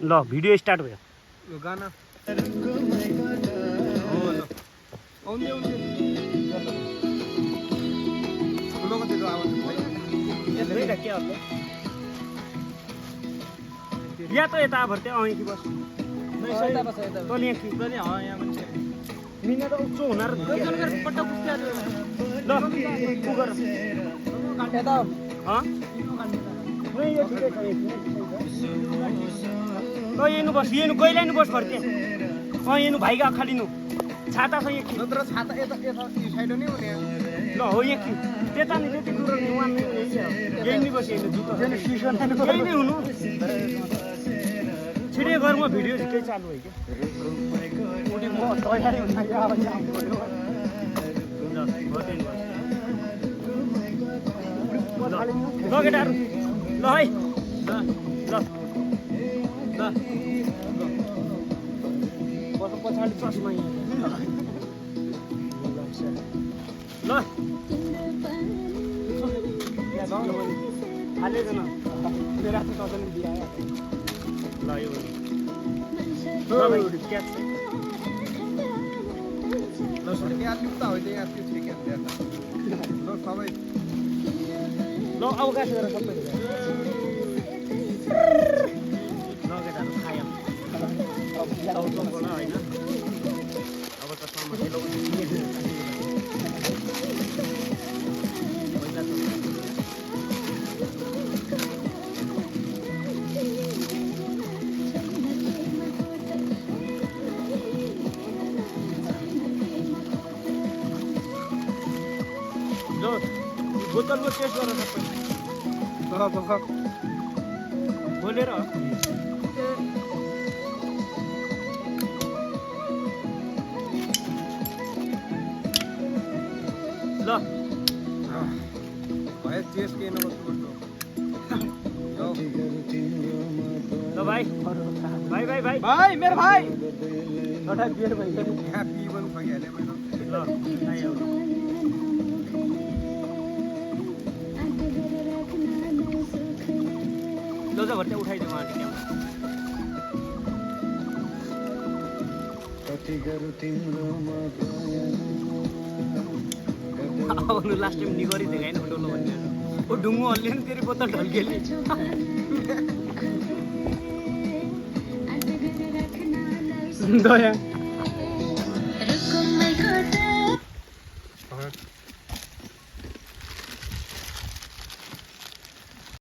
ल video start भयो यो गाना या तो यता भर्ते कि बस तनी कि तनी यहाँ मान्छे मिना त उच्च हुनार पट्टा पुस्त्या ल कुगर यता नहीं ये ठीक है तो ये नु बस ये नु गइला नु बस भर्ते ये नु भाइगा खालिनु छाता छ एक नत्र छाता यता यता यो साइड नै हुने ल हो एक त्यता नि त्यति दूर नि वान नै यही नि बस यही जुत्ता यही नै हुनु छिडे घर म भिडियो के चालु है के उडी म तयारी हुन यहाँ अब यहाँ बोल्यो ल केटाहरु ल है ल बस पछाडि चस्मा यहाँ ल हालेको न मेरा त कसैले दिआयो ल यो क्याच ल सबै यहाँ लिप्ता होइन यहाँ त्यो ठिक है ल सबै ल अवकाश गरेर सबै ल केटाहरु खायौँ होइन अब त समस्या बोतलको टेस्ट गरेर सबै बोलेर ल भयो टेस्ट के नबस्नु ल भाइ भाइ मेरो भाइ एउटा बियर भाइ यहाँ पिबन खगिहाले मैले ल आयो ल जा भर्ते उठाइदिउँ आन्टी क्यामेरा अब लास्ट टाइम निगरी देखाएन डोलो भन्ने ओ ढुङ्गो हल्लियो नि तेरि बोतल ढल्केली दया